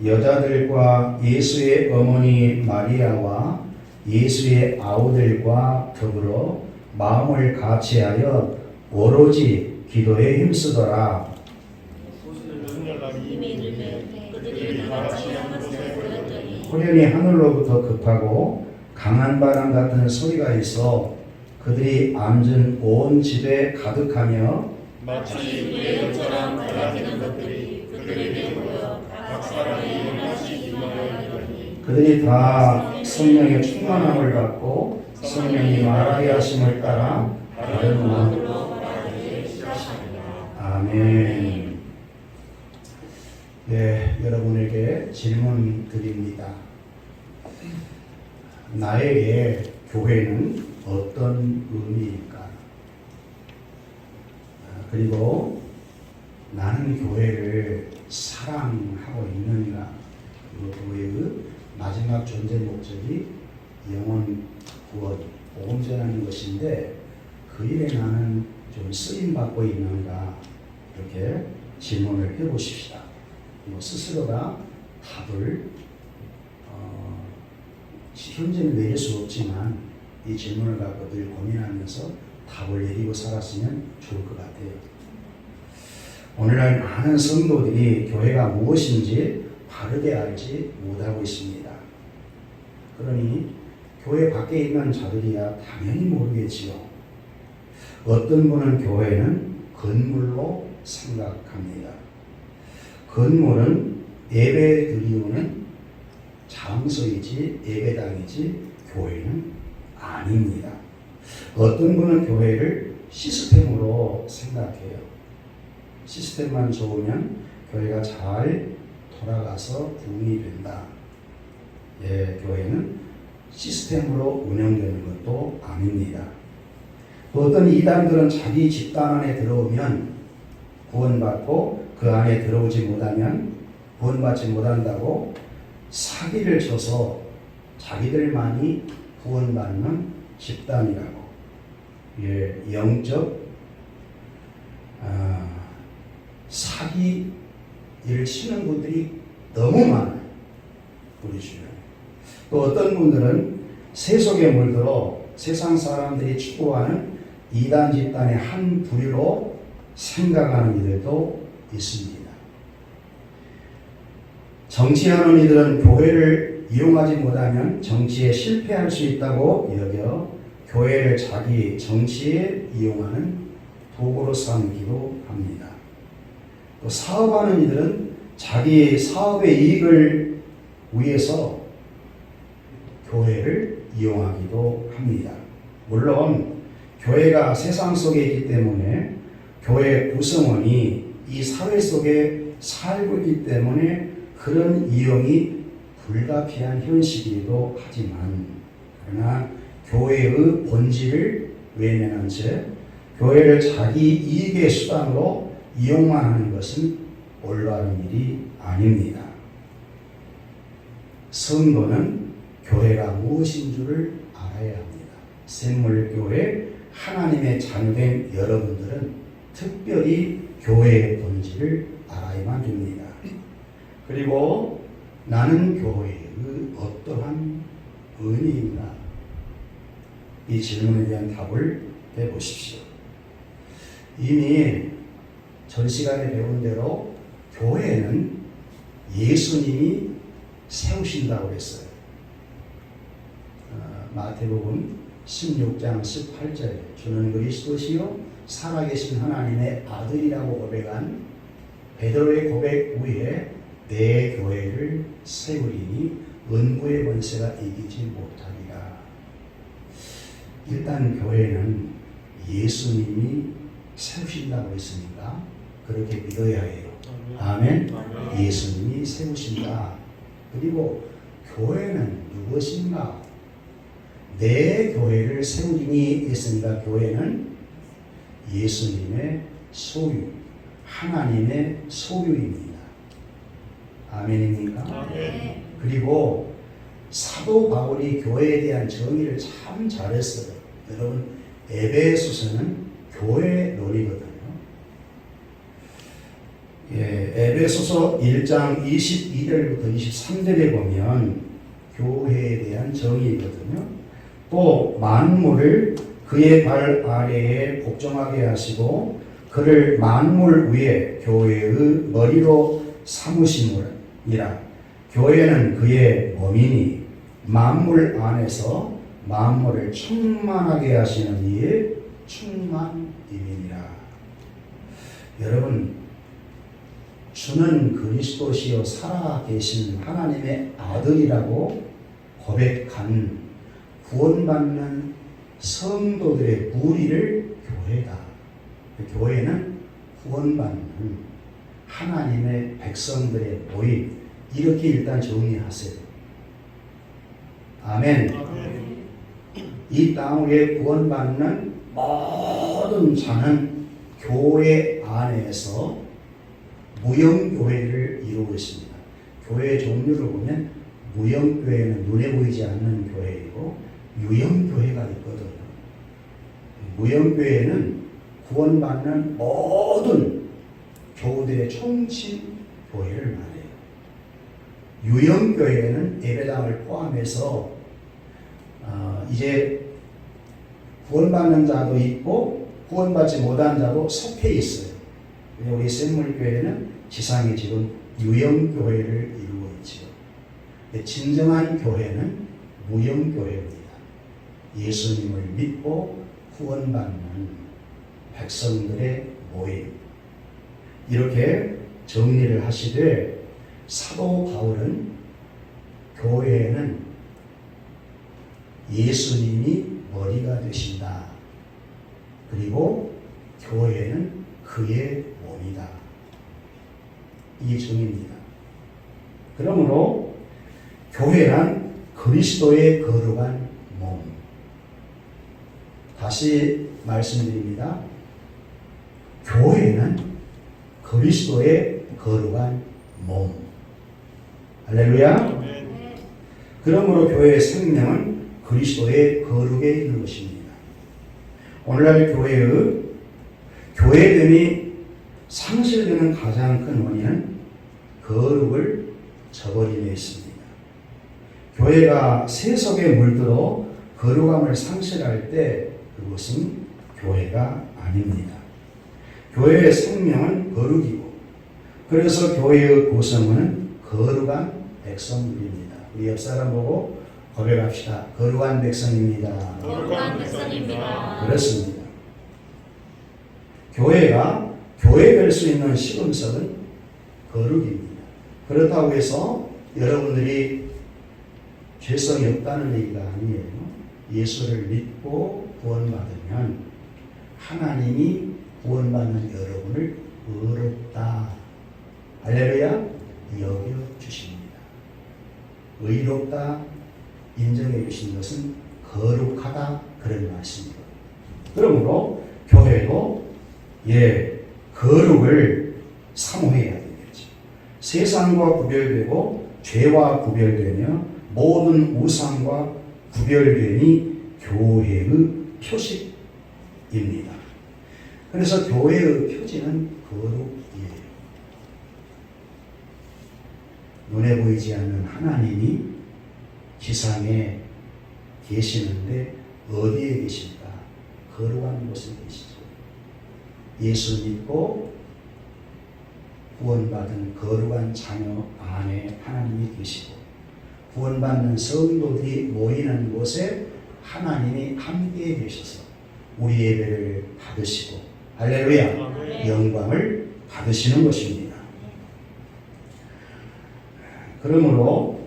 여자들과 예수의 어머니 마리아와 예수의 아우들과 더불어 마음을 같이하여 오로지 기도에 힘쓰더라. 호련히 하늘로부터 급하고 강한 바람 같은 소리가 있어 그들이 앉은 온 집에 가득하며 마치 예언처럼 달라지는 것들이 그들에게 보여 각 사람이 하나씩 일어나 이르니 그들이 다 성령의 충만함을 받고 성령이 말하게 하심을 따라 다른 마음으로 말하기 시작하니라. 아멘. 네, 여러분에게 질문 드립니다. 나에게 교회는 어떤 의미일까? 그리고 나는 교회를 사랑하고 있는가? 그리고 교회의 마지막 존재 목적이 영혼 구원, 복음 전하는 것인데 그 일에 나는 좀 쓰임 받고 있는가? 이렇게 질문을 해보십시다. 스스로가 답을 현재는 내릴 수 없지만 이 질문을 갖고 늘 고민하면서 답을 내리고 살았으면 좋을 것 같아요. 오늘날 많은 성도들이 교회가 무엇인지 바르게 알지 못하고 있습니다. 그러니 교회 밖에 있는 자들이야 당연히 모르겠지요. 어떤 분은 교회는 건물로 생각합니다. 건물은 예배 드리우는 장소이지 예배당이지 교회는 아닙니다. 어떤 분은 교회를 시스템으로 생각해요. 시스템만 좋으면 교회가 잘 돌아가서 부흥이 된다. 예, 교회는 시스템으로 운영되는 것도 아닙니다. 또 어떤 이단들은 자기 집단 안에 들어오면 구원받고 그 안에 들어오지 못하면 구원받지 못한다고 사기를 쳐서 자기들만이 구원받는 집단이라고, 예, 영적 사기를 치는 분들이 너무 많아요. 우리 주변에. 또 어떤 분들은 세속에 물들어 세상 사람들이 추구하는 이단 집단의 한 부류로 생각하는 이들도 있습니다. 정치하는 이들은 교회를 이용하지 못하면 정치에 실패할 수 있다고 여겨 교회를 자기 정치에 이용하는 도구로 삼기도 합니다. 또 사업하는 이들은 자기 사업의 이익을 위해서 교회를 이용하기도 합니다. 물론 교회가 세상 속에 있기 때문에 교회 구성원이 이 사회 속에 살고 있기 때문에 그런 이용이 불가피한 현실이기도 하지만, 그러나 교회의 본질을 외면한 채 교회를 자기 이익의 수단으로 이용만 하는 것은 올바른 일이 아닙니다. 성도는 교회가 무엇인 줄을 알아야 합니다. 샘물교회 하나님의 자녀된 여러분들은 특별히 교회의 본질을 알아야만 됩니다. 그리고 나는 교회의 어떠한 의미인가? 이 질문에 대한 답을 해보십시오. 이미 전 시간에 배운 대로 교회는 예수님이 세우신다고 했어요. 마태복음 16장 18절에 주는 그리스도시요 살아계신 하나님의 아들이라고 고백한 베드로의 고백 위에 내 교회를 세우리니 은부의 권세가 이기지 못하리라. 일단 교회는 예수님이 세우신다고 했으니까 그렇게 믿어야 해요. 아멘. 예수님이 세우신다. 그리고 교회는 무엇인가? 내 교회를 세우리니 했으니까 교회는 예수님의 소유, 하나님의 소유입니다. 아멘입니까? 아멘. 그리고 사도 바울이 교회에 대한 정의를 참 잘했어요. 여러분, 에베소서는 교회 논이거든요. 에베소서 1장 22절부터 23절에 보면 교회에 대한 정의거든요. 또 만물을 그의 발 아래에 복종하게 하시고 그를 만물 위에 교회의 머리로 삼으심이라. 교회는 그의 몸이니 만물 안에서 만물을 충만하게 하시는 이의 충만임이니라. 여러분, 주는 그리스도시요 살아계신 하나님의 아들이라고 고백한 구원받는 성도들의 무리를 교회다. 교회는 구원받는 하나님의 백성들의 모임, 이렇게 일단 정리하세요. 아멘. 이 땅 위에 구원받는 모든 자는 교회 안에서 무형교회를 이루고 있습니다. 교회 종류를 보면 무형교회는 눈에 보이지 않는 교회이고 유형교회가 있거든요. 무형교회는 구원받는 모든 교우들의 총칭 교회를 말해요. 유형교회는 예배당을 포함해서 이제 구원받는 자도 있고 구원받지 못한 자도 속해 있어요. 우리 샘물교회는 지상에 지금 유형교회를 이루고 있죠. 진정한 교회는 무형교회입니다. 예수님을 믿고 구원받는 백성들의 모임. 이렇게 정리를 하시되 사도 바울은 교회에는 예수님이 머리가 되신다. 그리고 교회는 그의 몸이다. 이게 정의입니다. 그러므로 교회란 그리스도의 거룩한 몸. 다시 말씀드립니다. 교회는 그리스도의 거룩한 몸. 할렐루야. 그러므로 교회의 생명은 그리스도의 거룩에 있는 것입니다. 오늘날 교회됨이 상실되는 가장 큰 원인은 거룩을 저버림에 있습니다. 교회가 세속에 물들어 거룩함을 상실할 때 그것은 교회가 아닙니다. 교회의 생명은 거룩이고, 그래서 교회의 구성원은 거룩한 백성들입니다. 우리 옆 사람 보고 고백합시다. 거룩한 백성입니다. 거룩한 백성입니다. 그렇습니다. 교회가 교회될 수 있는 시금석은 거룩입니다. 그렇다고 해서 여러분들이 죄성이 없다는 얘기가 아니에요. 예수를 믿고 구원받으면 하나님이 구원받는 여러분을 의롭다, 할렐루야, 여겨주십니다. 의롭다 인정해 주신 것은 거룩하다, 그런 말씀입니다. 그러므로 교회도 거룩을 사모해야 되겠죠. 세상과 구별되고 죄와 구별되며 모든 우상과 구별됨이 교회의 표식입니다. 그래서 교회의 표지는 거룩이에요. 눈에 보이지 않는 하나님이 지상에 계시는데 어디에 계실까? 거룩한 곳에 계시죠. 예수 믿고 구원받은 거룩한 자녀 안에 하나님이 계시고, 구원받는 성도들이 모이는 곳에 하나님이 함께 계셔서 우리 예배를 받으시고, 할렐루야, 영광을 받으시는 것입니다. 그러므로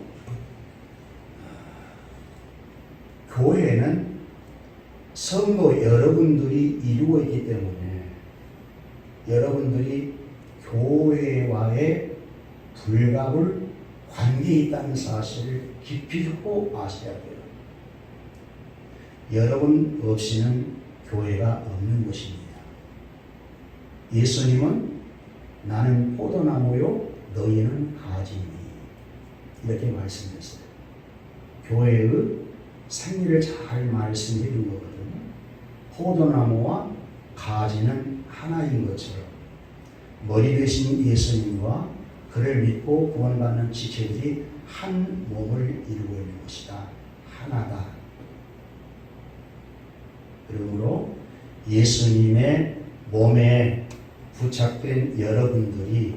교회는 성도 여러분들이 이루고 있기 때문에 여러분들이 교회와의 불가불 관계에 있다는 사실을 깊이 있고 아셔야 돼요. 여러분 없이는 교회가 없는 것입니다. 예수님은 나는 포도나무요 너희는 가지니, 이렇게 말씀했어요. 교회의 생리를 잘 말씀해 준 거거든요. 포도나무와 가지는 하나인 것처럼 머리 되신 예수님과 그를 믿고 구원받는 지체들이 한 몸을 이루고 있는 것이다. 하나다. 그러므로 예수님의 몸에 부착된 여러분들이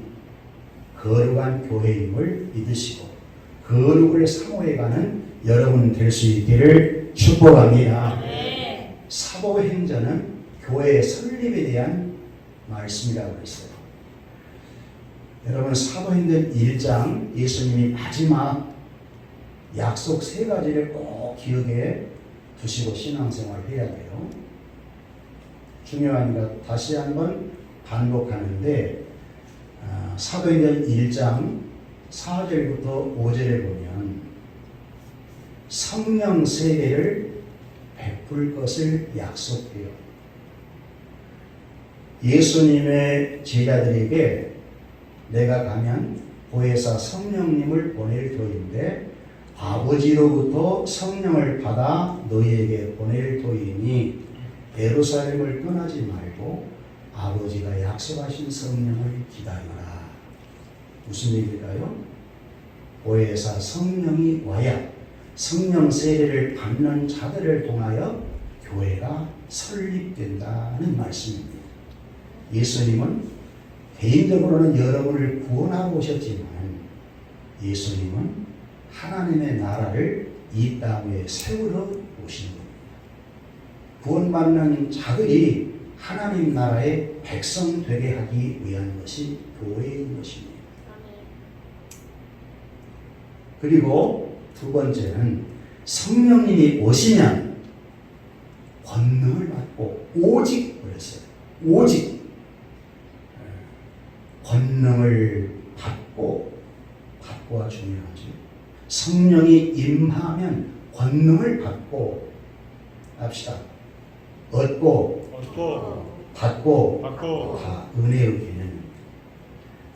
거룩한 교회임을 믿으시고 거룩을 사모해가는 여러분 될 수 있기를 축복합니다. 사도행전은 교회의 설립에 대한 말씀이라고 했어요. 여러분 사도행전 1장 예수님이 마지막 약속 3가지를 꼭 기억해 두시고 신앙생활 해야 돼요. 중요하니까 다시 한번 반복하는데 사도행전 1장 4절부터 5절에 보면 성령 세례를 베풀 것을 약속해요. 예수님의 제자들에게 내가 가면 보혜사 성령님을 보낼 터인데 아버지로부터 성령을 받아 너희에게 보낼 터이니 예루살렘을 떠나지 말고 아버지가 약속하신 성령을 기다려라. 무슨 얘기일까요? 보혜사 성령이 와야 성령 세례를 받는 자들을 통하여 교회가 설립된다는 말씀입니다. 예수님은 개인적으로는 여러분을 구원하고 오셨지만 예수님은 하나님의 나라를 이 땅에 세우러 오신 겁니다. 구원받는 자들이 하나님 나라의 백성 되게 하기 위한 것이 교회인 것입니다. 그리고 두 번째는 성령님이 오시면 권능을 받고 오직 그랬어요. 오직 권능을 받고가 중요하죠. 성령이 임하면 권능을 받고 합시다. 얻고 받고 다 은혜의 개념입니다.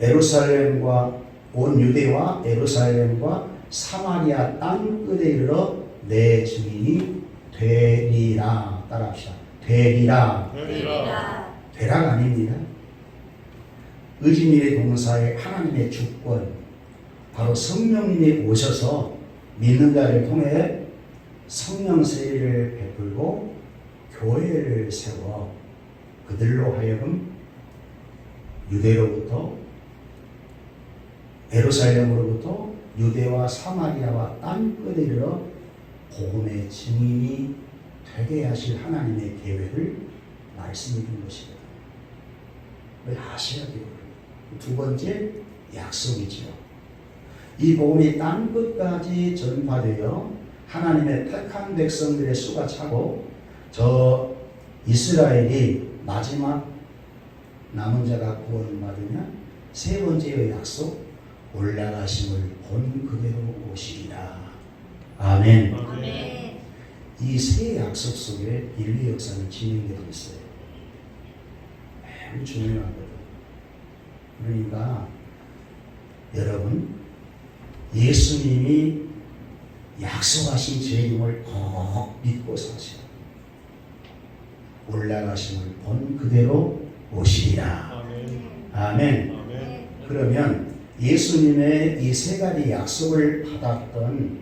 예루살렘과 온 유대와 예루살렘과 사마리아 땅 끝에 이르러 내 증인이 되리라. 따라합시다. 되리라. 되라가 아닙니다. 의지밀의 동사의 하나님의 주권, 바로 성령님이 오셔서 믿는 자를 통해 성령 세례를 베풀고 교회를 세워 그들로 하여금 유대로부터 예루살렘으로부터 유대와 사마리아와 땅 끝에 이르러 복음의 증인이 되게 하실 하나님의 계획을 말씀해 준 것입니다. 아셔야 돼요. 두 번째 약속이죠. 이 복음이 땅 끝까지 전파되어 하나님의 택한 백성들의 수가 차고 저 이스라엘이 마지막 남은 자가 구원받으면 세 번째의 약속, 올라가심을 본 그대로 오시리라. 아멘. 이 세 약속 속에 인류 역사는 진행되고 있어요. 매우 중요하거든요. 그러니까 여러분 예수님이 약속하신 죄임을 꼭 믿고 사세요. 올라가심을 본 그대로 오시리라. 아멘. 그러면 예수님의 이 세 가지 약속을 받았던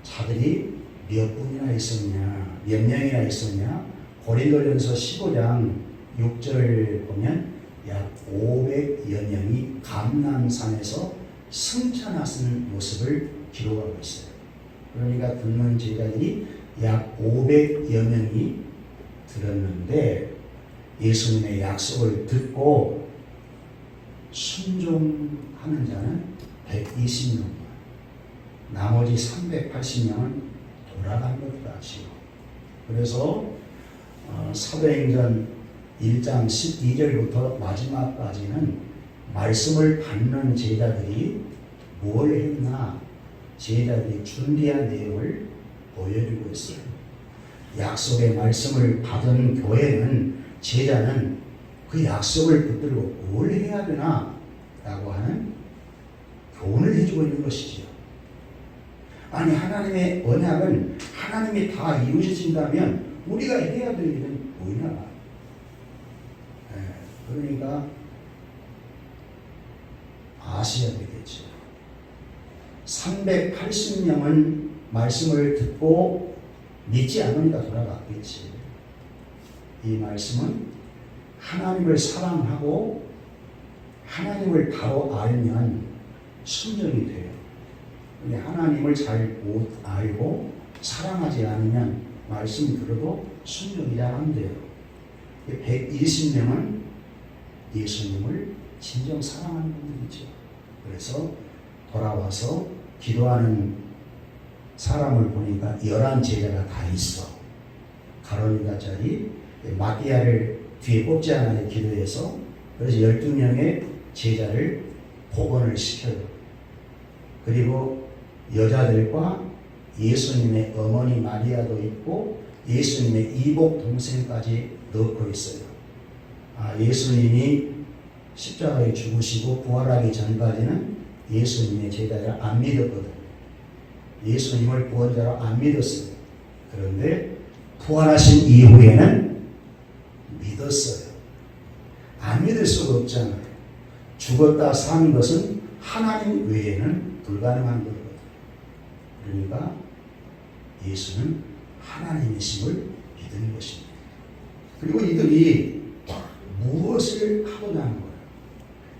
자들이 몇 분이나 있었냐, 몇 명이나 있었냐? 고린도전서 15장 6절 보면 약 500여 명이 감람산에서 승천하신 모습을 기록하고 있어요. 그러니까 듣는 제자들이 약 500여 명이 들었는데 예수님의 약속을 듣고 순종하는 자는 120명만, 나머지 380명은 돌아간 것 같지요. 그래서 사도행전 1장 12절부터 마지막까지는 말씀을 받는 제자들이 뭘 했나 제자들이 준비한 내용을 보여주고 있어요. 약속의 말씀을 받은 교회는 제자는 그 약속을 붙들고 뭘 해야 되나 라고 하는 교훈을 해주고 있는 것이지요. 아니 하나님의 언약은 하나님이 다 이루신다면 우리가 해야 될 일은 뭐냐. 그러니까 아셔야 되겠죠. 380명은 말씀을 듣고 믿지 않으니까 돌아갔겠지. 이 말씀은 하나님을 사랑하고 하나님을 바로 알면 순종이 돼요. 근데 하나님을 잘 못 알고 사랑하지 않으면 말씀 들어도 순종이 잘 안 돼요. 120명은 예수님을 진정 사랑하는 분들이죠. 그래서 돌아와서 기도하는 사람을 보니까 11제자가 다 있어. 가론유다짜리 마띠아를 뒤에 뽑지 않아요. 기도해서. 그래서 12명의 제자를 복원을 시켜요. 그리고 여자들과 예수님의 어머니 마리아도 있고 예수님의 이복 동생까지 넣고 있어요. 예수님이 십자가에 죽으시고 부활하기 전까지는 예수님의 제자를 안 믿었거든. 예수님을 구원자로 안 믿었어요. 그런데 부활하신 이후에는 믿었어요. 안 믿을 수가 없잖아요. 죽었다 사는 것은 하나님 외에는 불가능한 거거든요. 그러니까 예수는 하나님이심을 믿는 것입니다. 그리고 이들이 무엇을 하고자 하는 거예요?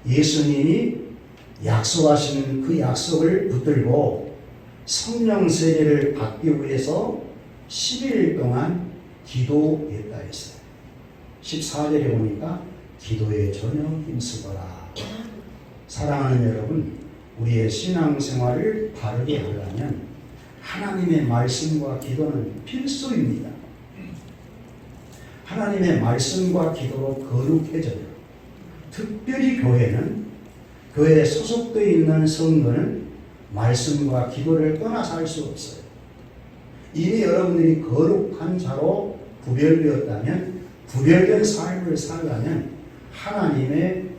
예수님이 약속하신 그 약속을 붙들고 성령 세례를 받기 위해서 11일 동안 기도했다 했어요. 14절에 보니까 기도에 전혀 힘쓰거라. 사랑하는 여러분, 우리의 신앙생활을 바르게 하려면 하나님의 말씀과 기도는 필수입니다. 하나님의 말씀과 기도로 거룩해져요. 특별히 교회에 소속되어 있는 성도는 말씀과 기도를 떠나서 할 수 없어요. 이미 여러분들이 거룩한 자로 구별되었다면, 구별된 삶을 살려면 하나님의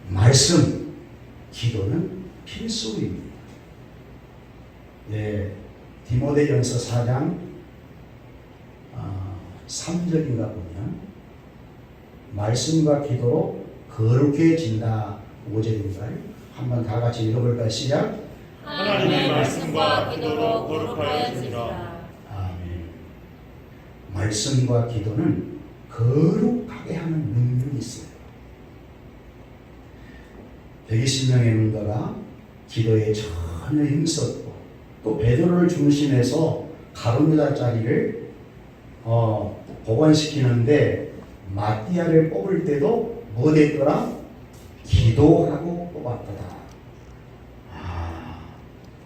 말씀, 기도는 필수입니다. 디모데전서 4장 3절인가 보면 말씀과 기도로 거룩해진다 5절인가요? 한번 다 같이 읽어볼까요? 시작. 하나님의 말씀과 기도로 거룩하여지리라. 아멘. 말씀과 기도는 거룩하게 하는 능력이 있어요. 120명의 문도가 기도에 전혀 힘썼고 또 베드로를 중심해서 가룟유다짜리를 복원시키는데 마띠아를 뽑을 때도 뭐 됐더라? 기도하고 뽑았더라.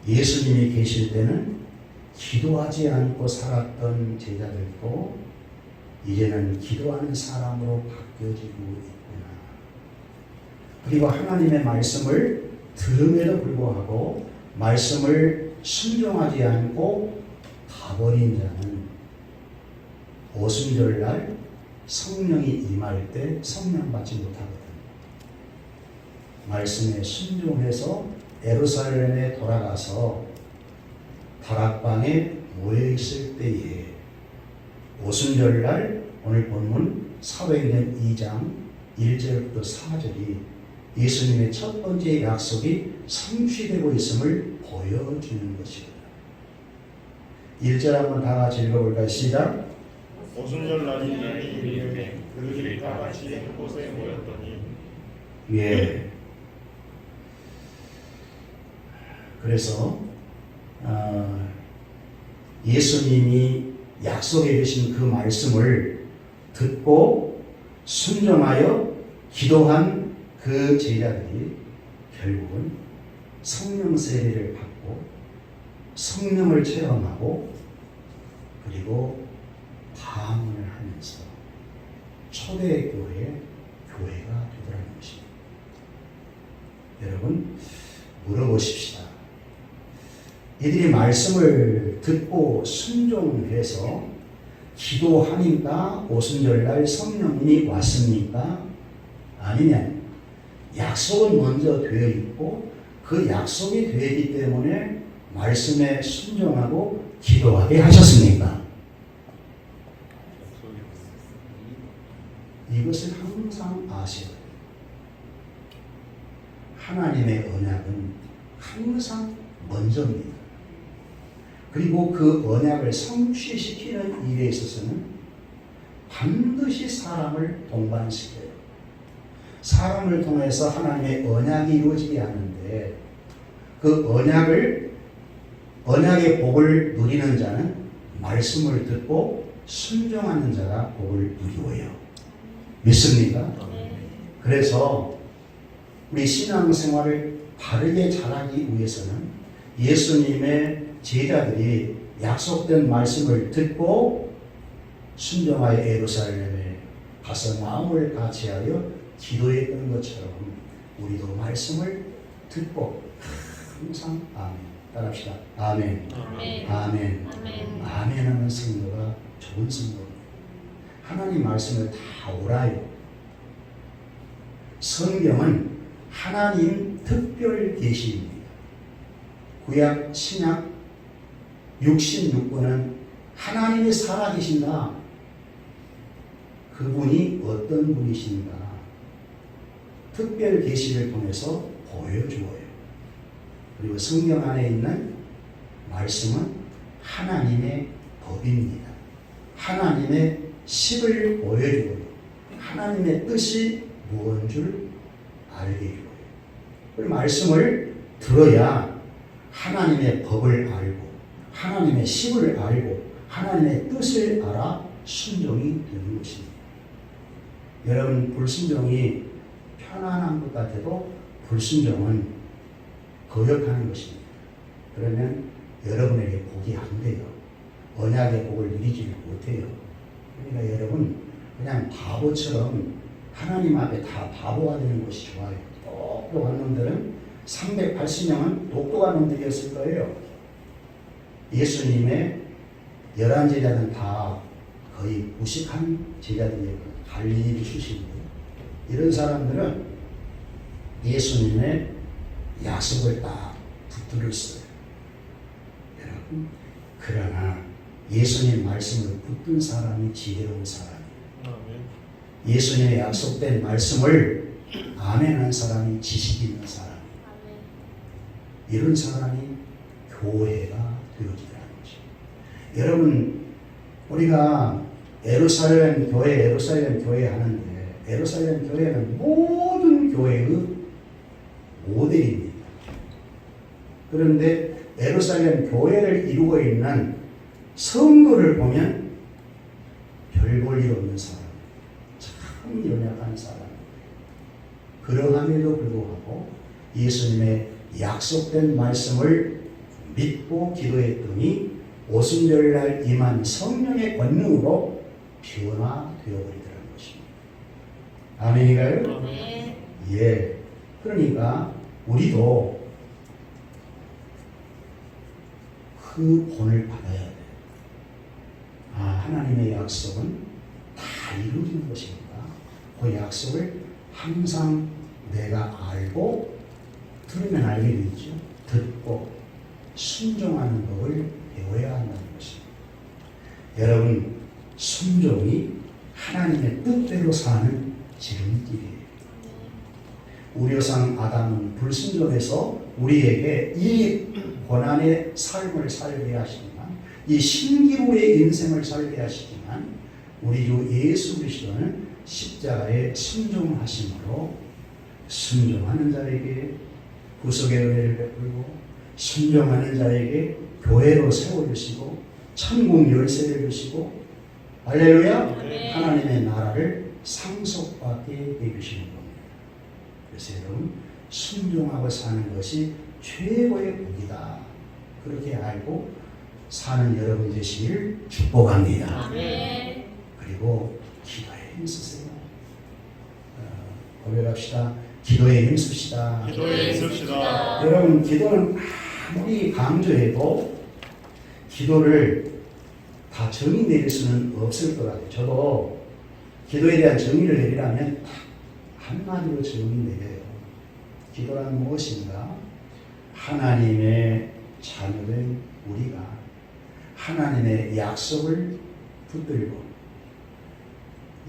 예수님이 계실 때는 기도하지 않고 살았던 제자들도 이제는 기도하는 사람으로 바뀌어지고 있구나. 그리고 하나님의 말씀을 들음에도 불구하고 말씀을 순종하지 않고 가버린 자는 오순절날 성령이 임할 때 성령 받지 못하거든요. 말씀에 순종해서 예루살렘에 돌아가서 다락방에 모여있을 때에 오순절날 오늘 본문 사도행전 2장 1절부터 4절이 예수님의 첫 번째 약속이 성취되고 있음을 보여주는 것입니다. 1절 한번 다 같이 읽어볼까요? 시작. 오순절날이 이르되 그들이 다 같이 한 곳에 모였더니 그래서 예수님이 약속해 주신 그 말씀을 듣고 순종하여 기도한 그 제자들이 결국은 성령 세례를 받고 성령을 체험하고 그리고 방언을 하면서 초대교회의 교회가 되더라는 것입니다. 여러분 물어보십시다. 이들이 말씀을 듣고 순종해서 기도하니까 오순절날 성령님이 왔습니까? 아니면 약속은 먼저 되어 있고 그 약속이 되기 때문에 말씀에 순종하고 기도하게 하셨습니까? 이것을 항상 아셔야 돼요. 하나님의 언약은 항상 먼저입니다. 그리고 그 언약을 성취시키는 일에 있어서는 반드시 사람을 동반시켜요. 사람을 통해서 하나님의 언약이 이루어지게 하는데 그 언약의 복을 누리는 자는 말씀을 듣고 순종하는 자가 복을 누리고요. 믿습니까? 그래서 우리 신앙생활을 바르게 잘하기 위해서는 예수님의 제자들이 약속된 말씀을 듣고 순종하여 예루살렘에 가서 마음을 같이하여 기도했던 것처럼 우리도 말씀을 듣고 항상 아멘. 따라합시다. 아멘. 아멘. 아멘. 아멘. 아멘 하는 성도가 좋은 성도입니다. 하나님 말씀을 다 오라요. 성경은 하나님 특별 계시입니다. 구약 신약 66권은 하나님이 살아계신다. 그분이 어떤 분이신가 특별 계시를 통해서 보여주어요. 그리고 성경 안에 있는 말씀은 하나님의 법입니다. 하나님의 식을 보여주고요. 하나님의 뜻이 무엇인 줄 알게 해주고요. 그 말씀을 들어야 하나님의 법을 알고 하나님의 식을 알고 하나님의 뜻을 알아 순종이 되는 것입니다. 여러분, 불순종이 편안한 것 같아도 불순종은 거역하는 것입니다. 그러면 여러분에게 복이 안 돼요. 언약의 복을 누리지 못해요. 그러니까 여러분 그냥 바보처럼 하나님 앞에 다 바보가 되는 것이 좋아요. 똑똑한 놈들은 380명은 똑똑한 놈들이었을 거예요. 예수님의 11제자는 다 거의 무식한 제자들이에요. 갈릴리 출신이에요. 이런 사람들은 예수님의 약속을 딱 붙들었어요. 여러분, 그러나 예수님 말씀을 붙든 사람이 지혜로운 사람이에요. 예수님의 약속된 말씀을 아멘한 사람이 지식 있는 사람이에요. 이런 사람이 교회가 되어지라는 거죠. 여러분, 우리가 예루살렘 교회 하는데 예루살렘 교회는 모든 교회의 모델입니다. 그런데 예루살렘 교회를 이루고 있는 성도를 보면 별 볼 일 없는 사람, 참 연약한 사람. 그러함에도 불구하고 예수님의 약속된 말씀을 믿고 기도했더니 오순절날 임한 성령의 권능으로 변화되어버리더라는 것입니다. 아멘인가요? 네. 예. 그러니까 우리도 그 본을 받아야 돼요. 하나님의 약속은 다 이루어지는 것입니다. 그 약속을 항상 내가 알고 들으면 알게 되죠. 듣고 순종하는 법을 배워야 한다는 것입니다. 여러분, 순종이 하나님의 뜻대로 사는 지름길이에요. 우려상 아담은 불순종해서 우리에게 이 고난의 삶을 살게 하시지만, 이 신기루의 인생을 살게 하시지만, 우리 주 예수 그리스도는 십자가에 순종하심으로 순종하는 자에게 구속의 은혜를 베풀고 순종하는 자에게 교회로 세워주시고 천국 열쇠를 주시고 할렐루야, 네. 하나님의 나라를 상속받게 해주시는 겁니다. 그래서 여러분, 순종하고 사는 것이 최고의 복이다. 그렇게 알고 사는 여러분 되시길 축복합니다. 네. 그리고 기도에 힘쓰세요. 고백합시다. 기도에 힘씁시다. 기도에 있읍시다. 여러분, 기도는 아무리 강조해도 기도를 다 정의 내릴 수는 없을 것 같아요. 저도 기도에 대한 정의를 내리라면 한마디로 정의 내려요. 기도란 무엇인가? 하나님의 자녀된 우리가 하나님의 약속을 붙들고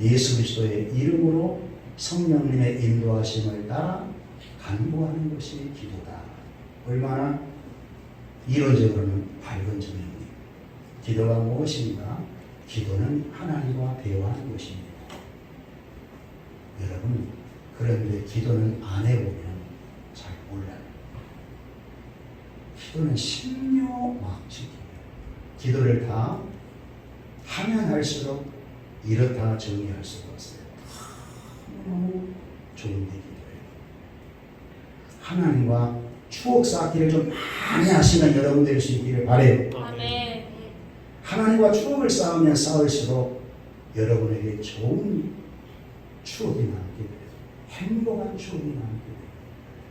예수 그리스도의 이름으로 성령님의 인도하심을 따라 간구하는 것이 기도다. 얼마나 이론적으로는 밝은 점입니다. 기도가 무엇인가? 기도는 하나님과 대화하는 것입니다. 여러분, 그런데 기도는 안 해보면 잘 몰라요. 기도는 신묘막측이에요. 기도를 다 하면 할수록 이렇다 정의할 수가 없어요. 너무 좋은데 기도예요. 하나님과 추억 쌓기를 좀 많이 하시는 여러분 될 수 있기를 바라요. 아멘. 하나님과 추억을 쌓으면 쌓을수록 여러분에게 좋은 추억이 남게 돼요. 행복한 추억이 남게 돼요.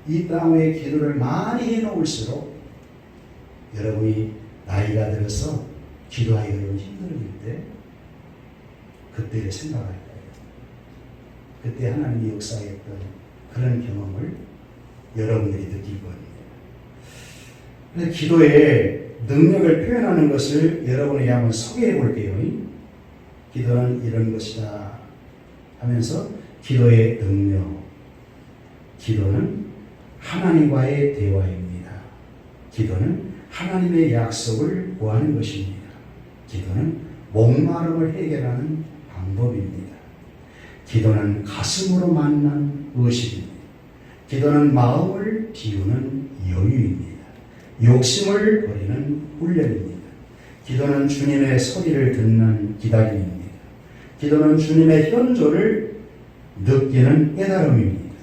이 땅에 기도를 많이 해놓을수록 여러분이 나이가 들어서 기도하기가 좀 힘들어질 때 그때를 생각할 거예요. 그때 하나님이 역사했던 그런 경험을 여러분들이 느낄 겁니다. 그래서 기도의 능력을 표현하는 것을 여러분에게 한번 소개해 볼게요. 기도는 이런 것이다 하면서 기도의 능력. 기도는 하나님과의 대화입니다. 기도는 하나님의 약속을 구하는 것입니다. 기도는 목마름을 해결하는 방법입니다. 기도는 가슴으로 만난 의식입니다. 기도는 마음을 비우는 여유입니다. 욕심을 버리는 훈련입니다. 기도는 주님의 소리를 듣는 기다림입니다. 기도는 주님의 현조를 느끼는 깨달음입니다.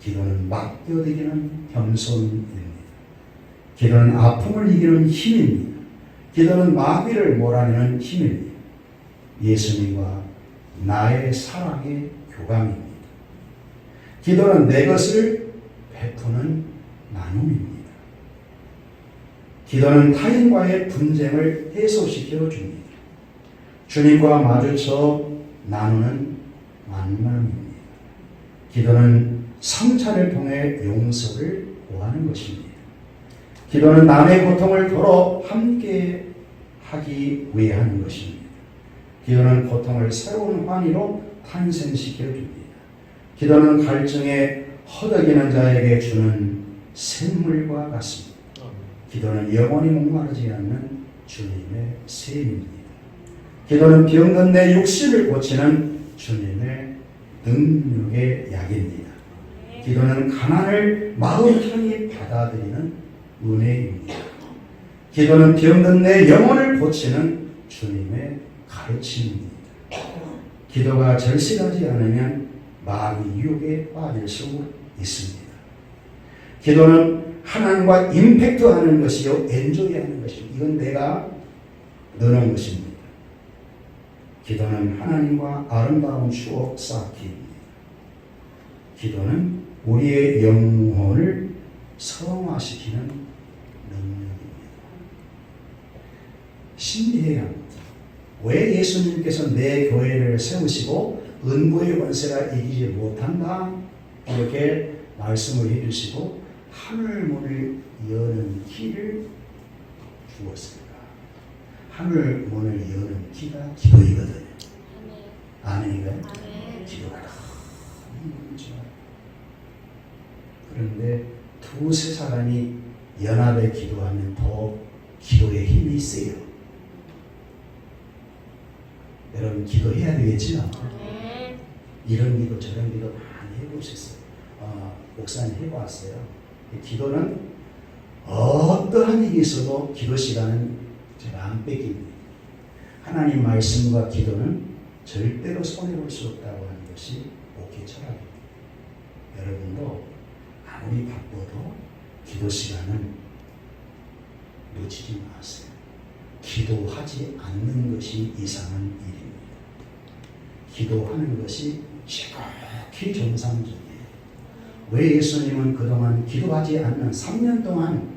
기도는 맡겨드리는 겸손입니다. 기도는 아픔을 이기는 힘입니다. 기도는 마귀를 몰아내는 힘입니다. 예수님과 나의 사랑의 교감입니다. 기도는 내 것을 베푸는 나눔입니다. 기도는 타인과의 분쟁을 해소시켜 줍니다. 주님과 마주쳐 나누는 만남입니다. 기도는 성찬을 통해 용서를 구하는 것입니다. 기도는 남의 고통을 덜어 함께 하기 위해 하는 것입니다. 기도는 고통을 새로운 환희로 탄생시켜 줍니다. 기도는 갈증에 허덕이는 자에게 주는 샘물과 같습니다. 기도는 영원히 목마르지 않는 주님의 샘입니다. 기도는 병든 내 육신을 고치는 주님의 능력의 약입니다. 기도는 가난을 마음 편히 받아들이는 은혜입니다. 기도는 병든 내 영혼을 고치는 주님의 가르침입니다. 기도가 절실하지 않으면 마귀 유혹에 빠질 수 있습니다. 기도는 하나님과 임팩트하는 것이요 엔조이하는 것입니다. 이건 내가 넣어놓은 것입니다. 기도는 하나님과 아름다운 추억 쌓기입니다. 기도는 우리의 영혼을 성화시키는 능력입니다. 신비해야 합니다. 왜 예수님께서 내 교회를 세우시고 은고의 권세가 이기지 못한다 이렇게 말씀을 해주시고 하늘문을 여는 길을 주었습니다. 하늘문을 여는 길가 기도이거든요. 아멘인가요? 기도가 너무 좋아요. 그런데 두세 사람이 연합에 기도하면 더 기도에 힘이 세요. 여러분 기도해야 되겠죠? 이런 기도 저런 기도 많이 해보셨어요. 목사님 해봤어요. 기도는 어떠한 일이 있어도 기도 시간은 제가 안 뺏깁니다. 하나님 말씀과 기도는 절대로 손해볼 수 없다고 하는 것이 목회 철학입니다. 여러분도 아무리 바빠도 기도 시간은 놓치지 마세요. 기도하지 않는 것이 이상한 일입니다. 기도하는 것이 지극히 정상적이에요. 왜 예수님은 그동안 기도하지 않는 3년 동안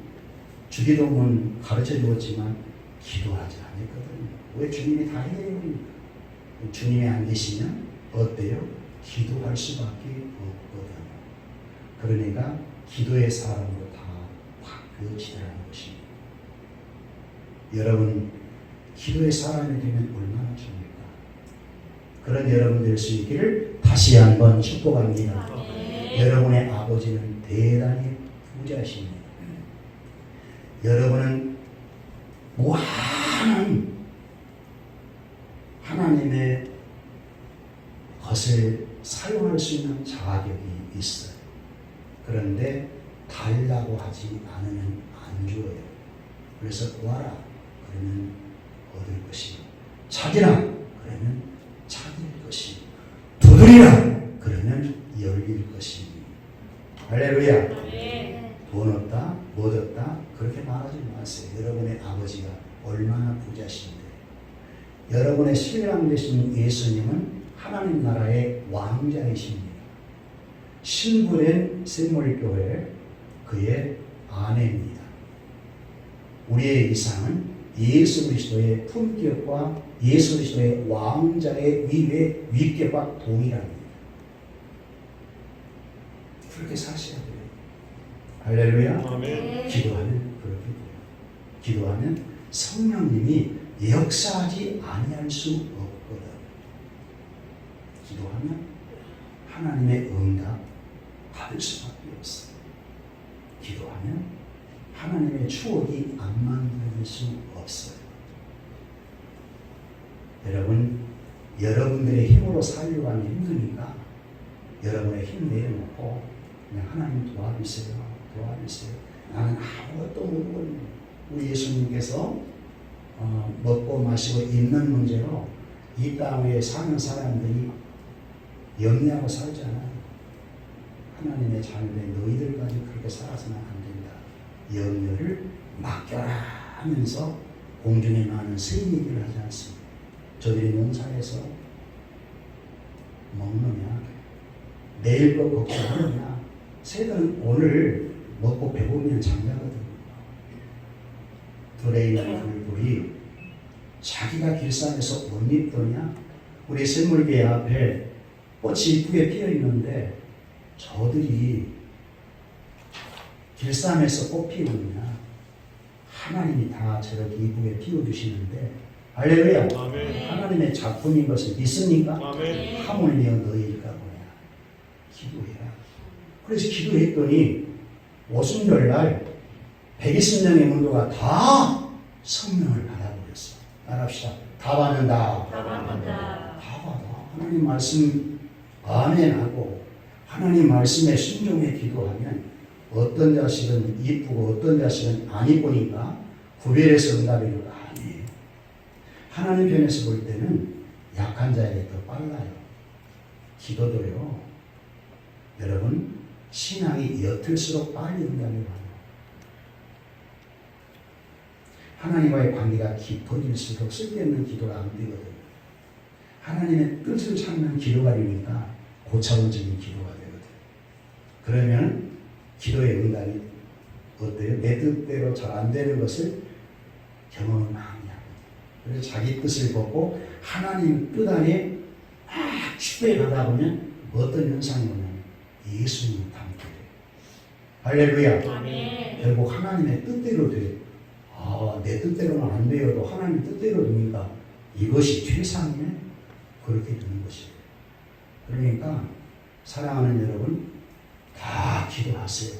주기도문 가르쳐 주었지만 기도하지 않았거든요. 왜 주님이 다 해드립니까? 주님이 안 계시면 어때요? 기도할 수밖에 없거든요. 그러니까 기도의 사람으로 다 바뀌어지라는 것입니다. 여러분 기도의 사람이 되면 얼마나 좋습니까? 그런 여러분 될 수 있기를 다시 한번 축복합니다. 여러분의 아버지는 대단히 부자십니다. 여러분은 무한한 하나님의 것을 사용할 수 있는 자격이 있어요. 그런데 달라고 하지 않으면 안 주어요. 그래서 구하라 그러면 얻을 것이고, 찾으라 그러면 찾을 것이고, 두드리라 그러면 열릴 것이니. 할렐루야. 돈 없다, 못 없다 그렇게 말하지 마세요. 여러분의 아버지가 얼마나 부자신데. 여러분의 신랑 되신 예수님은 하나님 나라의 왕자이십니다. 신부된 샘물교회 그의 아내입니다. 우리의 이상은 예수 그리스도의 품격과 예수 그리스도의 왕자의 위에 위격과 동일합니다. 그렇게 사셔야 돼요. 할렐루야. 아멘. 기도하면 그렇게 돼요. 기도하면 성령님이 역사하지 아니할 수 없거든. 기도하면 하나님의 응답 받을 수밖에 없어요. 기도하면 하나님의 추억이 안 만들어질 수 없어요. 여러분, 여러분들의 힘으로 살려고 하면 힘드니까 여러분의 힘 내려놓고 그냥 하나님 도와주세요. 도와주세요. 나는 아무것도 모르거든요. 우리 예수님께서 먹고 마시고 입는 문제로 이 땅에 사는 사람들이 영리하고 살잖아요. 하나님의 자녀된 너희들까지 그렇게 살아서는 안 된다. 염려를 맡겨라 하면서 공중에 많은 새 얘기를 하지 않습니다. 저들이 농사에서 먹느냐, 내일 거 걱정하느냐. 새들은 오늘 먹고 배고프면 잠자거든요. 들에 있는 불불이 자기가 길상에서 못 입더냐. 우리 샘물개 앞에 꽃이 이쁘게 피어 있는데 저들이 길쌈에서 꽃 피우느냐. 하나님이 다 저렇게 이쁘게 피워주시는데, 할렐루야. 아멘. 하나님의 작품인 것을 믿습니까? 아멘. 하물며 너희일까 뭐냐. 기도해라. 그래서 기도했더니 오순절날 120명의 문도가 다 성령을 받아버렸어. 따라합시다. 다 받는다. 다 받는다. 다 받아. 하나님 말씀 아멘하고 하나님 말씀에 순종해 기도하면 어떤 자식은 이쁘고 어떤 자식은 안 이쁘니까 구별해서 응답하는 거 아니에요. 하나님 편에서 볼 때는 약한 자에게 더 빨라요. 기도도요. 여러분, 신앙이 옅을수록 빨리 응답이 와요. 하나님과의 관계가 깊어질수록 쓸데없는 기도가 안 되거든요. 하나님의 뜻을 찾는 기도가 되니까 고차원적인 기도가 되거든요. 그러면 기도의 응답이 어때요? 내 뜻대로 잘 안 되는 것을 경험을 많이 하거든요. 그래서 자기 뜻을 벗고 하나님 뜻 안에 막 축배하다 보면 어떤 현상이 오냐면 예수님을 닮게 돼요. 할렐루야. 아멘. 결국 하나님의 뜻대로 돼요. 내 뜻대로는 안 되어도 하나님 뜻대로 되니까 이것이 최상이네. 그렇게 되는 것이에요. 그러니까 사랑하는 여러분, 다 기도하세요.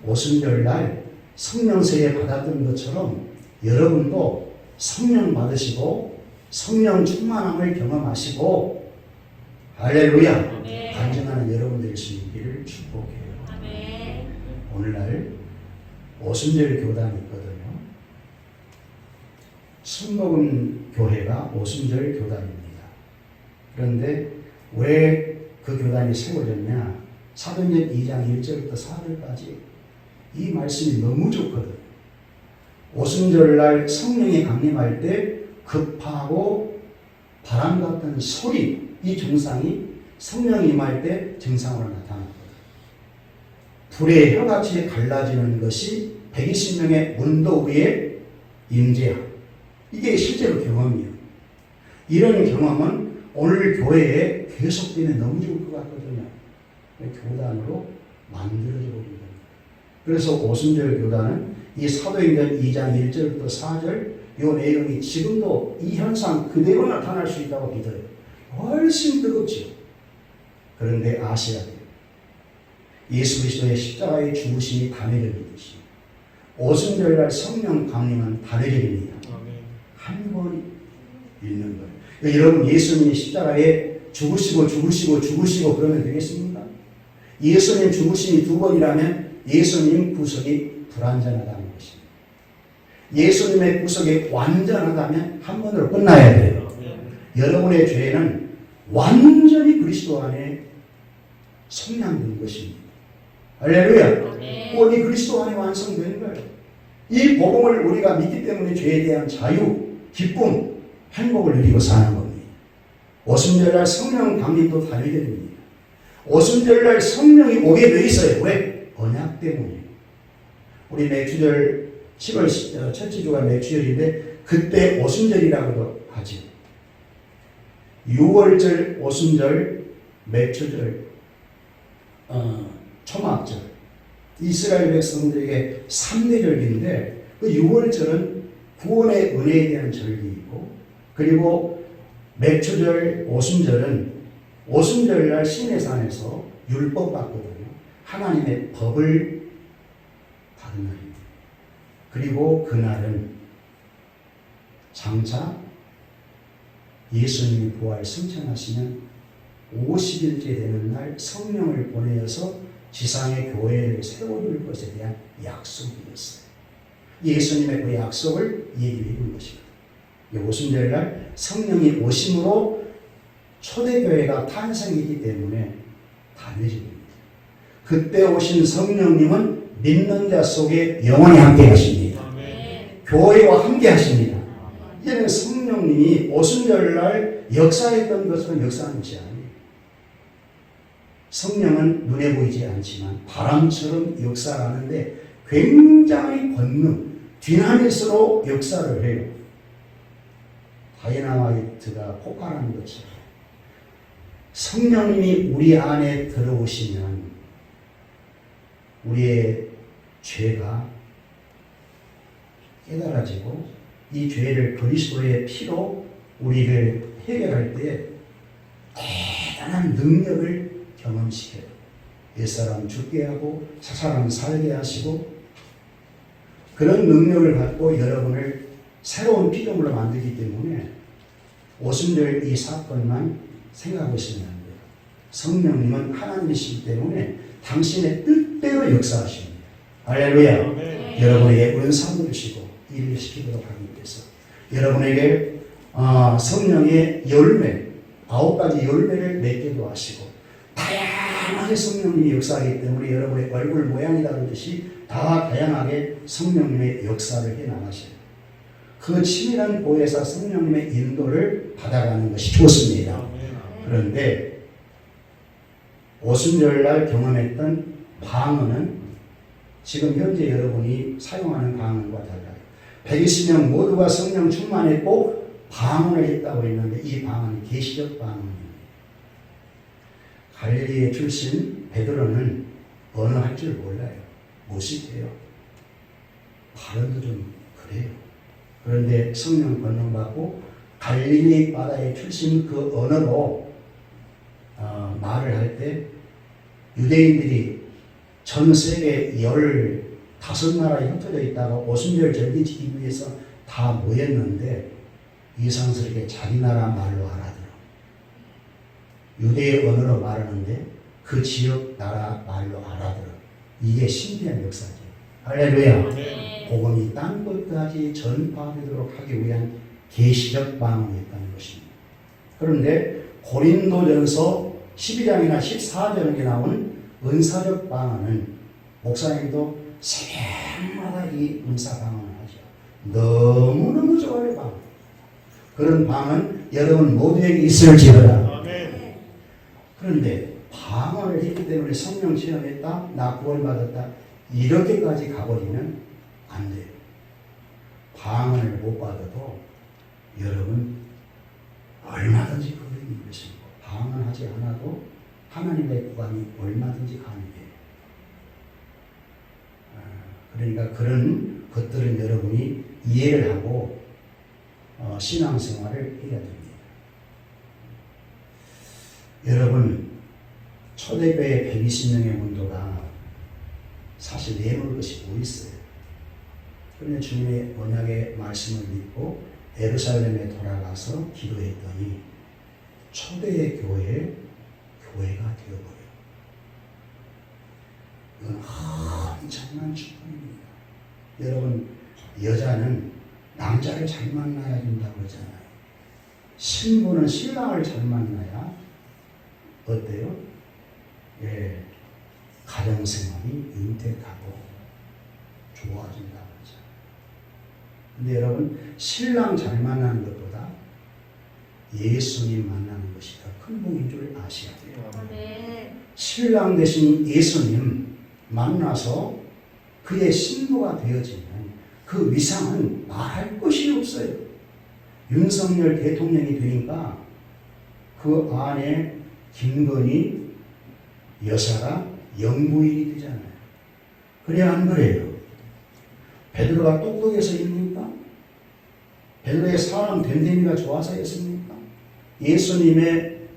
오순절날 성령 세례 받았던 것처럼 여러분도 성령 받으시고 성령 충만함을 경험하시고, 할렐루야. 간증하는 여러분들이 수 있기를 축복해요. 아멘. 오늘날 오순절 교단이 있거든요. 순복음 교회가 오순절 교단입니다. 그런데 왜 그 교단이 세워졌냐? 사도행전 2장 1절부터 4절까지 이 말씀이 너무 좋거든요. 오순절날 성령이 강림할 때 급하고 바람 같은 소리, 이 증상이 성령이 임할 때 증상으로 나타납니다. 불의 혀같이 갈라지는 것이 120명의 문도 위에 임재함. 이게 실제로 경험이에요. 이런 경험은 오늘 교회에 계속되면 너무 좋을 것 같거든요. 교단으로 만들어져 버립니다. 그래서 오순절 교단은 이 사도행전 2장 1절부터 4절 이 내용이 지금도 이 현상 그대로 나타날 수 있다고 믿어요. 훨씬 뜨겁죠. 그런데 아셔야 돼요. 예수 그리스도의 십자가의 죽으심이 단회적이듯이 오순절날 성령 강림은 단회적입니다. 한 번 있는 거예요. 여러분 예수님이 십자가에 죽으시고 그러면 되겠습니까? 예수님 죽으심이 두 번이라면 예수님 구속이 불완전하다는 것입니다. 예수님의 구속이 완전하다면 한 번으로 끝나야 돼요. 여러분의 죄는 완전히 그리스도 안에 성량된 것입니다. 할렐루야. 오직 그리스도 안에 완성된 거예요. 이 복음을 우리가 믿기 때문에 죄에 대한 자유, 기쁨, 행복을 누리고 사는 겁니다. 오순절날 성령 강림도 단위됩니다. 오순절날 성령이 오게 돼 있어요. 왜? 언약 때문에. 우리 맥주절 10월 첫째 주가 맥주절인데 그때 오순절이라고도 하죠. 6월절, 오순절, 맥주절, 초막절, 이스라엘 백성들에게 3대 절기인데 그 6월절은 구원의 은혜에 대한 절기이고, 그리고 맥주절, 오순절은 오순절날 시내산에서 율법 받거든요. 하나님의 법을 받은 날입니다. 그리고 그날은 장차 예수님이 부활 승천하시면 50일째 되는 날 성령을 보내어서 지상의 교회를 세워줄 것에 대한 약속이었어요. 예수님의 그 약속을 얘기해 준 것입니다. 오순절날 성령이 오심으로 초대교회가 탄생이기 때문에 단회적입니다. 그때 오신 성령님은 믿는 자 속에 영원히 함께 하십니다. 교회와 함께 하십니다. 이제는 성령님이 오순절날 역사했던 것은 역사하는 것이 아니에요. 성령은 눈에 보이지 않지만 바람처럼 역사하는데 굉장히 권능, 디나미스로 역사를 해요. 다이나마이트가 폭발하는 것처럼 성령님이 우리 안에 들어오시면 우리의 죄가 깨달아지고 이 죄를 그리스도의 피로 우리를 해결할 때 대단한 능력을 경험시켜요. 옛사람 죽게 하고 새사람 살게 하시고 그런 능력을 갖고 여러분을 새로운 피조물로 만들기 때문에 오순절 이 사건만 생각하시면 안 돼요. 성령님은 하나님이시기 때문에 당신의 뜻대로 역사하십니다. 할렐루야. 여러분에게 은사도 주시고 일을 시키도록 하기 위해서 여러분에게 성령의 열매 9가지 열매를 맺게도 하시고 다양하게 성령님이 역사하기 때문에 여러분의 얼굴 모양이 다르듯이 다 다양하게 성령님의 역사를 해나가셔요. 그 치밀한 보혜사 성령님의 인도를 받아가는 것이 좋습니다. 그런데 오순절날 경험했던 방언은 지금 현재 여러분이 사용하는 방언과 달라요. 120명 모두가 성령 충만했고 방언을 했다고 했는데 이 방언이 계시적 방언입니다. 갈릴리의 출신 베드로는 언어 할 줄 몰라요. 무식해요. 발음도 좀 그래요. 그런데 성령 권능받고 갈릴리 바다의 출신 그 언어로 말을 할 때 유대인들이 전 세계 15나라에 흩어져 있다가 오순절 절기 지키기 위해서 다 모였는데 이상스럽게 자기 나라 말로 알아들어. 유대의 언어로 말하는데 그 지역 나라 말로 알아들어. 이게 신비한 역사죠. 할렐루야. 복음이 땅 끝까지 전파되도록 하기 위한 계시적 방언이었다는 것입니다. 그런데 고린도전서 12장이나 14장에 나온 은사적 방언은 목사님도 새벽마다 이 은사 방언을 하죠. 너무너무 좋아요. 방언. 그런 방언 여러분 모두에게 있을지어다. 그런데 방언을 했기 때문에 성령 체험했다, 나 구원받았다, 이렇게까지 가버리면 안 돼요. 방언을 못 받아도 여러분 얼마든지 그걸 이룰 수 있고, 방언하지 않아도 하나님의 구간이 얼마든지 가능해요. 그러니까 그런 것들은 여러분이 이해를 하고 신앙생활을 해야 됩니다. 여러분 초대교회 120명의 문도가 사실 내놓을 것이 뭐 있어요? 그런데 주님의 언약의 말씀을 믿고 예루살렘에 돌아가서 기도했더니 초대의 교회가 되어버려요. 이건 엄청난 축복입니다. 여러분, 여자는 남자를 잘 만나야 된다고 그러잖아요. 신부는 신랑을 잘 만나야 어때요? 예, 가정생활이 윤택하고 좋아진다고 그러죠. 근데 여러분, 신랑 잘 만나는 것보다 예수님 만나는 것이 더 큰 복인 줄 아셔야 돼요. 아멘. 신랑 대신 예수님 만나서 그의 신부가 되어지면 그 위상은 말할 것이 없어요. 윤석열 대통령이 되니까 그 안에 김건희 여사가 영부인이 되잖아요. 그래야 안 그래요? 베드로가 똑똑해서입니까? 베드로의 사람 됨됨이가 좋아서였습니까? 예수님의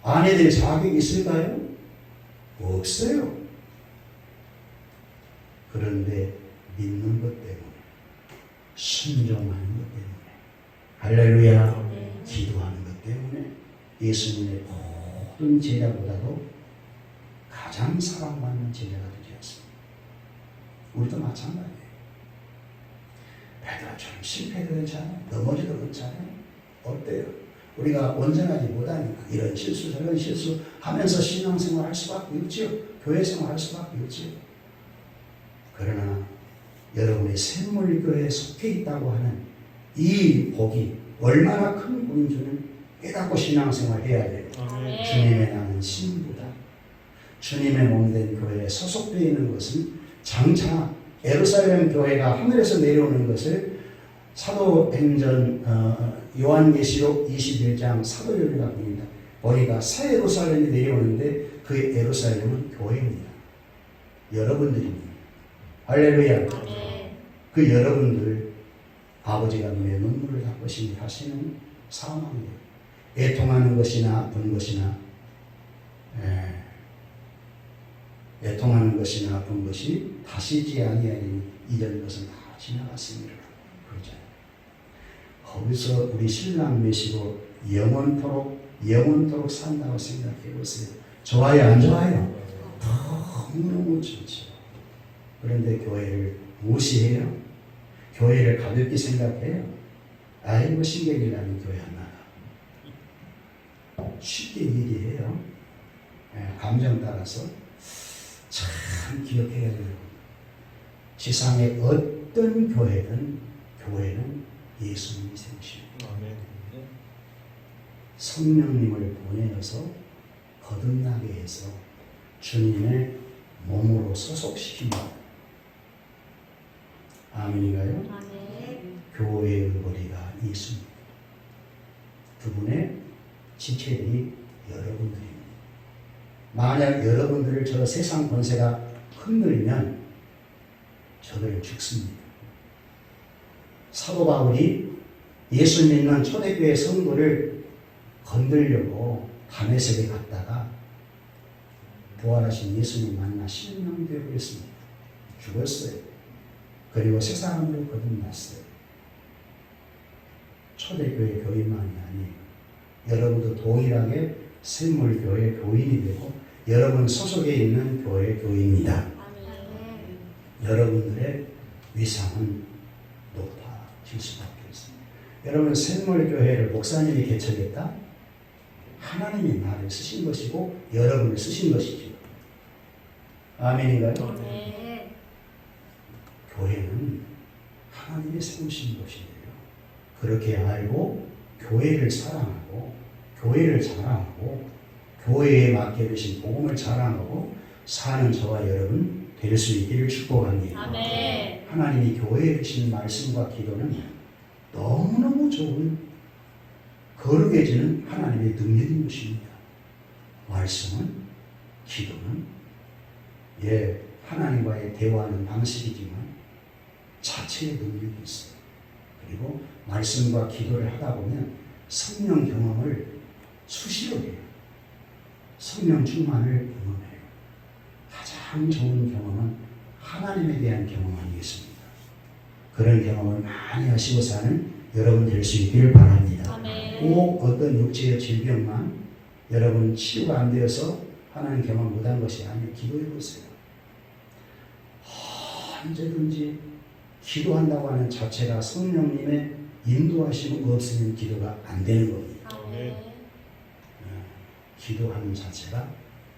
아내 될 자격이 있을까요? 없어요. 그런데 믿는 것 때문에, 순종하는 것 때문에, 할렐루야, 네. 기도하는 것 때문에 예수님의 모든 제자보다도 가장 사랑받는 제자가 되지 않습니다. 우리도 마찬가지예요. 베드로처럼 실패도 괜찮아요. 넘어져도 괜찮아요. 어때요? 우리가 온전하지 못하니까 이런 실수 저런 실수 하면서 신앙생활 할 수밖에 없죠. 교회생활 할 수밖에 없죠. 그러나 여러분의 샘물교회에 속해 있다고 하는 이 복이 얼마나 큰 복인 줄은 깨닫고 신앙생활 해야 돼요. 아멘. 주님의 나는 신부다. 주님의 몸된 교회에 소속되어 있는 것은 장차 예루살렘 교회가 하늘에서 내려오는 것을 사도행전 요한계시록 21장 사도요리가 보니까 새 예루살렘이 내려오는데 그 예루살렘은 교회입니다. 여러분들입니다. 할렐루야. 아멘. 그 여러분들 아버지가 눈에 눈물을 닦으시니 하시는 상황이에요. 애통하는 것이나 아픈 것이나 애통하는 것이나 아픈 것이 다시지 아니하니 이전 것은 다 지나갔습니다. 그러잖아요. 거기서 우리 신랑 메시고 영원토록 산다고 생각해 보세요. 좋아요, 안 좋아요? 너무너무 좋죠. 그런데 교회를 무시해요? 교회를 가볍게 생각해요? 아이고, 신경이라는 교회 하나. 쉽게 얘기해요. 감정 따라서 참 기억해야 돼요. 세상의 어떤 교회는 예수님이 생기십니다. 성령님을 보내어서 거듭나게 해서 주님의 몸으로 소속시킵니다. 아멘인가요? 아멘. 교회의 머리가 예수입니다. 그분의 지체들이 여러분들입니다. 만약 여러분들을 저 세상 권세가 흔들면 저들 죽습니다. 사도 바울이 예수 믿는 초대교회 성도를 건들려고 다메섹에 갔다가 부활하신 예수님 만나 실명되어 버렸습니다. 죽었어요. 그리고 새 사람으로 거듭났어요. 초대교회 교인만이 아니에요. 여러분도 동일하게 샘물교회 교인이 되고 여러분 소속에 있는 교회 교인입니다. 아멘. 여러분들의 위상은 높아질 수밖에 없습니다. 여러분, 샘물교회를 목사님이 개척했다? 하나님이 나를 쓰신 것이고 여러분을 쓰신 것이죠. 아멘인가요? 아멘. 교회는 하나님이 세우신 것이에요. 그렇게 알고 교회를 사랑하고 교회를 자랑하고 교회에 맡겨주신 복음을 자랑하고 사는 저와 여러분 될 수 있기를 축복합니다. 아멘. 하나님이 교회에 주신 말씀과 기도는 너무너무 좋은 거룩해지는 하나님의 능력인 것입니다. 말씀은, 기도는 하나님과의 대화하는 방식이지만 자체의 능력이 있어요. 그리고 말씀과 기도를 하다 보면 성령 경험을 수시로 해요. 성령 충만을 경험해요. 가장 좋은 경험은 하나님에 대한 경험 아니겠습니까? 그런 경험을 많이 하시고 사는 여러분 될 수 있기를 바랍니다. 아멘. 꼭 어떤 육체의 질병만 여러분 치유가 안 되어서 하나님 경험 못한 것이 아니에요. 기도해 보세요. 언제든지 기도한다고 하는 자체가 성령님의 인도하심이 없으면 기도가 안 되는 겁니다. 아멘. 기도하는 자체가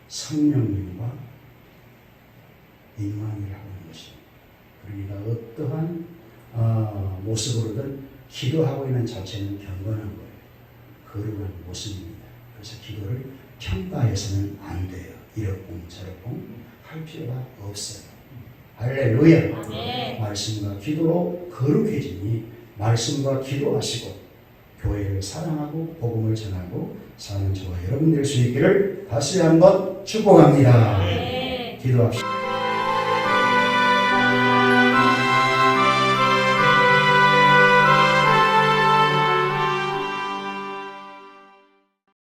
성령님과 인관을 하는 것입니다. 그러니까 어떠한 모습으로든 기도하고 있는 자체는 경건한 거예요. 거룩한 모습입니다. 그래서 기도를 평가해서는 안 돼요. 이렇고 저렇고 할 필요가 없어요. 할렐루야. 아멘. 말씀과 기도로 거룩해지니 말씀과 기도하시고 교회를 사랑하고 복음을 전하고 사는 저와 여러분 될 수 있기를 다시 한번 축복합니다. 아멘. 기도합시다.